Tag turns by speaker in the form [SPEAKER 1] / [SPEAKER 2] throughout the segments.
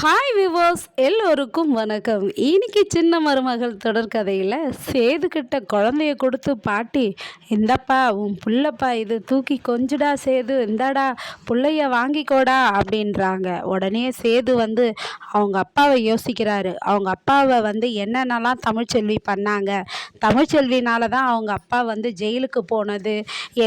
[SPEAKER 1] Hi viewers எல்லோருக்கும் வணக்கம். இன்னைக்கு சின்ன மருமகள் தொடர்கதையில் சேதுக்கிட்ட குழந்தைய கொடுத்து பாட்டி, இந்தப்பா உன் புள்ளப்பா, இது தூக்கி கொஞ்சடா சேது, இந்தாடா புள்ளைய வாங்கிக்கோடா அப்படின்றாங்க. உடனே சேது அவங்க அப்பாவை யோசிக்கிறாரு. அவங்க அப்பாவை என்னென்னலாம் தமிழ்ச்செல்வி பண்ணாங்க, தமிழ்ச்செல்வினால தான் அவங்க அப்பா ஜெயிலுக்கு போனது,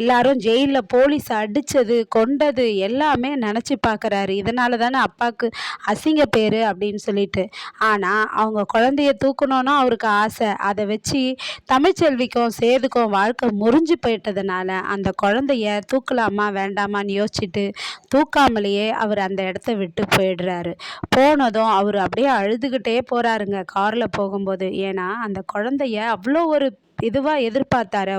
[SPEAKER 1] எல்லாரும் ஜெயிலில் போலீஸ் அடித்தது கொண்டது எல்லாமே நினச்சி பார்க்குறாரு. இதனால தானே அப்பாவுக்கு அசிங்க பேர் அப்படின்னு சொல்லிட்டு. ஆனால் அவங்க குழந்தைய தூக்கணும்னா அவருக்கு ஆசை. அதை வச்சு தமிழ்ச்செல்விக்கும் சேதுக்கும் வாழ்க்கை முறிஞ்சு போயிட்டதுனால அந்த குழந்தைய தூக்கலாமா வேண்டாமான்னு யோசிச்சுட்டு தூக்காமலேயே அவர் அந்த இடத்த விட்டு போயிடுறாரு. போனதும் அவர் அப்படியே அழுதுகிட்டே போகிறாருங்க காரில் போகும்போது. ஏன்னா அந்த குழந்தைய அவ்வளோ ஒரு இதுவாக எதிர்பார்த்தாரு.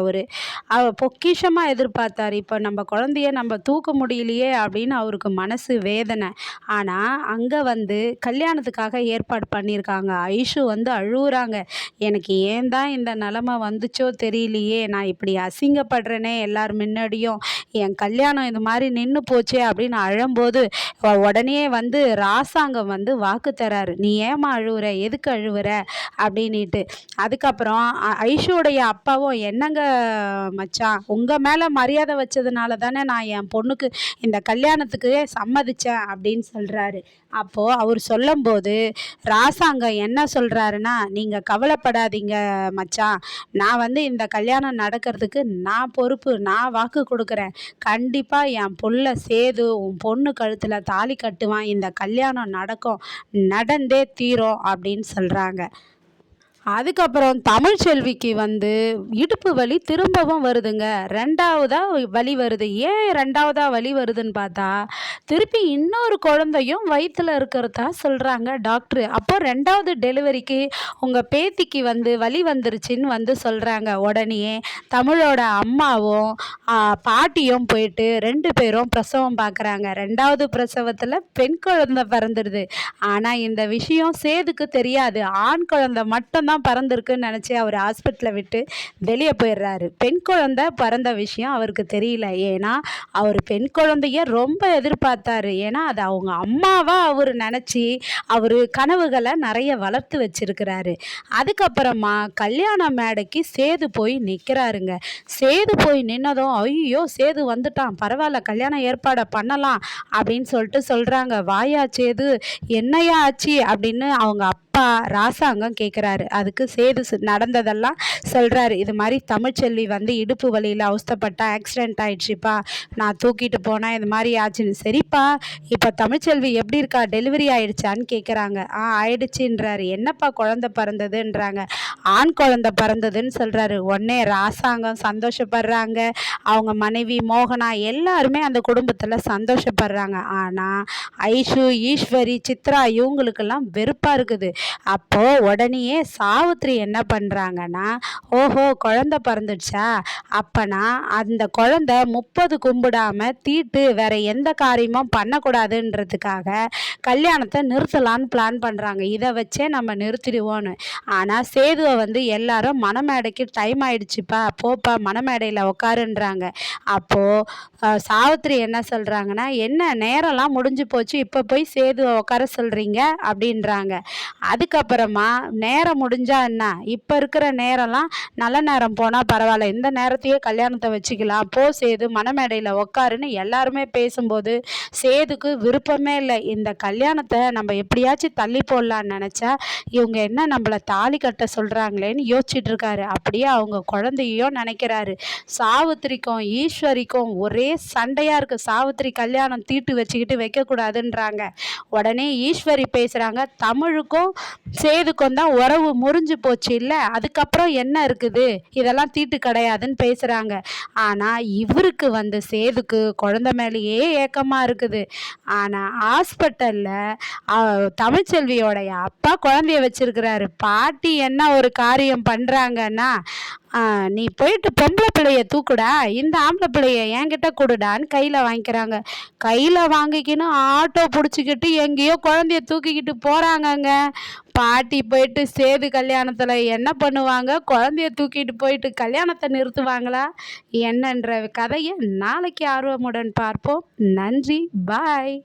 [SPEAKER 1] அவர் பொக்கிஷமாக எதிர்பார்த்தாரு. இப்போ நம்ம குழந்தைய நம்ம தூக்க முடியலையே அப்படின்னு அவருக்கு மனசு வேதனை. ஆனால் அங்கே கல்யாணத்துக்காக ஏற்பாடு பண்ணியிருக்காங்க. ஐஷு அழுவுறாங்க. எனக்கு ஏன் தான் இந்த நிலமை வந்துச்சோ தெரியலையே, நான் இப்படி அசிங்கப்படுறேனே எல்லார் முன்னாடியும், என் கல்யாணம் இது மாதிரி நின்று போச்சே அப்படின்னு அழும்போது உடனே ராசாங்கம் வாக்கு தராரு. நீ ஏமா அழுவுற, எதுக்கு அழுவுற அப்படின்ட்டு. அதுக்கப்புறம் ஐஷுவோடைய அப்பாவும், என்னங்க மச்சான், உங்கள் மேலே மரியாதை வச்சதுனால தானே நான் என் பொண்ணுக்கு இந்த கல்யாணத்துக்கு சம்மதிச்சேன் அப்படின்னு சொல்கிறாரு. அப்போது அவர் சொல்லும்போது ராசாங்கம் என்ன சொல்கிறாருன்னா, நீங்கள் கவலைப்படாதீங்க மச்சான், நான் இந்த கல்யாணம் நடக்கிறதுக்கு நான் பொறுப்பு, நான் வாக்கு கொடுக்குறேன். கண்டிப்பாக என் புள்ள சேது உன் பொண்ணு கழுத்தில் தாலி கட்டுவான், இந்த கல்யாணம் நடக்கும், நடந்தே தீரும் அப்படின்னு சொல்கிறாங்க. அதுக்கப்புறம் தமிழ்ச்செல்விக்கு இடுப்பு வலி திரும்பவும் வருதுங்க. ரெண்டாவதாக வலி வருது. ஏன் ரெண்டாவதாக வலி வருதுன்னு பார்த்தா, திருப்பி இன்னொரு குழந்தையும் வயிற்றில் இருக்கிறதா சொல்கிறாங்க டாக்டரு. அப்போ ரெண்டாவது டெலிவரிக்கு உங்கள் பேத்திக்கு வலி வந்துருச்சுன்னு சொல்கிறாங்க. உடனே தமிழோட அம்மாவும் பாட்டியும் போயிட்டு 2 பேரும் பிரசவம் பார்க்குறாங்க. ரெண்டாவது பிரசவத்தில் பெண் குழந்தை பிறந்துடுது. ஆனால் இந்த விஷயம் சேதுக்கு தெரியாது. ஆண் குழந்தை மட்டும்தான் பறந்துருக்குன்னு நினச்சி அவர் ஹாஸ்பிட்டலை விட்டு வெளியே போயிடுறாரு. பெண் குழந்தை பிறந்த விஷயம் அவருக்கு தெரியல. ஏன்னா அவர் பெண் குழந்தைய ரொம்ப எதிர்பார்த்தாரு. ஏன்னா அது அவங்க அம்மாவாக அவர் நினச்சி அவர் கனவுகளை நிறைய வளர்த்து வச்சிருக்கிறாரு. அதுக்கப்புறமா கல்யாண மேடைக்கு சேது போய் நிற்கிறாருங்க. சேது போய் நின்னதும், ஐயோ சேது வந்துட்டான், பரவாயில்ல கல்யாண ஏற்பாடை பண்ணலாம் அப்படின்னு சொல்கிறாங்க. வாயா சேது, என்னையா ஆச்சு அப்படின்னு அவங்க அப்பா ராசாங்கம் கேட்குறாரு. அதுக்கு சேது நடந்ததெல்லாம் சொல்கிறாரு. இது மாதிரி தமிழ்ச்செல்வி இடுப்பு வலியில் அவஸ்தைப்பட்டா, ஆக்சிடென்ட் ஆயிடுச்சுப்பா, நான் தூக்கிட்டு போனேன், இது மாதிரி ஆச்சுன்னு. சரிப்பா, இப்போ தமிழ்ச்செல்வி எப்படி இருக்கா, டெலிவரி ஆயிடுச்சான்னு கேட்குறாங்க. ஆயிடுச்சுன்றாரு. என்னப்பா குழந்தை பிறந்ததுன்றாங்க. ஆண் குழந்தை பிறந்ததுன்னு சொல்கிறாரு. உடனே ராசாங்கம் சந்தோஷப்படுறாங்க. அவங்க மனைவி மோகனா எல்லாருமே அந்த குடும்பத்தில் சந்தோஷப்படுறாங்க. ஆனால் ஐஷு, ஈஸ்வரி, சித்ரா இவங்களுக்கெல்லாம் வெறுப்பாக இருக்குது. அப்போது உடனேயே சாவித்ரி என்ன பண்ணுறாங்கன்னா, ஓஹோ குழந்தை பிறந்துடுச்சா, அப்போனா அந்த குழந்தை 30 கும்பிடாமல் தீட்டு வேற எந்த காரியமும் பண்ணக்கூடாதுன்றதுக்காக கல்யாணத்தை நிறுத்தலான்னு பிளான் பண்ணுறாங்க. இதை வச்சே நம்ம நிறுத்திடுவோன்னு. ஆனால் சேதுவை எல்லாரும் மணமேடைக்கு டைம் ஆயிடுச்சுப்பா, போப்பா மணமேடையில் உட்காருன்றாங்க. அப்போது சாவித்ரி என்ன சொல்கிறாங்கன்னா, என்ன நேரம்லாம் முடிஞ்சு போச்சு, இப்போ போய் சேதுவை உட்கார சொல்கிறீங்க அப்படின்றாங்க. அதுக்கப்புறமா நேரம் முடிஞ்சா என்ன, இப்போ இருக்கிற நேரம்லாம் நல்ல நேரம் போனால் பரவாயில்ல, இந்த நேரத்தையே கல்யாணத்தை வச்சுக்கலாம், போ சேது மணமேடையில் உட்காருன்னு எல்லாருமே பேசும்போது சேதுக்கு விருப்பமே இல்லை. இந்த கல்யாணத்தை நம்ம எப்படியாச்சும் தள்ளி போடலான்னு நினச்சா இவங்க என்ன நம்மளை தாலி கட்ட சொல்கிறாங்களேன்னு யோசிச்சுட்டு இருக்காரு. அப்படியே அவங்க குழந்தையும் நினைக்கிறாரு. சாவித்திரிக்கும் ஈஸ்வரிக்கும் ஒரே சண்டையாக இருக்குது. சாவித்திரி கல்யாணம் தீட்டு வச்சுக்கிட்டு வைக்கக்கூடாதுன்றாங்க. உடனே ஈஸ்வரி பேசுகிறாங்க, தமிழுக்கும் சேதுக்கும் தான் உறவு முறிஞ்சு போச்சு இல்லை, அதுக்கப்புறம் என்ன இருக்குது, இதெல்லாம் தீட்டு கிடையாதுன்னு பேசுகிறாங்க. ஆனால் இவருக்கு சேதுக்கு குழந்தை மேலேயே ஏக்கமாக இருக்குது. ஆனால் ஹாஸ்பிட்டலில் தமிழ்ச்செல்வியோடைய அப்பா குழந்தைய வச்சிருக்கிறாரு. பாட்டி என்ன ஒரு காரியம் பண்ணுறாங்கன்னா, நீ போயிட்டு பொம்பளை பிள்ளைய தூக்குடா, இந்த ஆம்பளை பிள்ளைய என்கிட்ட கொடுடான்னு கையில் வாங்கிக்கிறாங்க. கையில் வாங்கிக்கின்னு ஆட்டோ பிடிச்சிக்கிட்டு எங்கேயோ குழந்தைய தூக்கிக்கிட்டு போகிறாங்கங்க. பாட்டி போயிட்டு சேது கல்யாணத்தில் என்ன பண்ணுவாங்க, குழந்தைய தூக்கிட்டு போயிட்டு கல்யாணத்தை நிறுத்துவாங்களா என்னன்ற கதையை நாளைக்கு ஆர்வமுடன் பார்ப்போம். நன்றி, பாய்.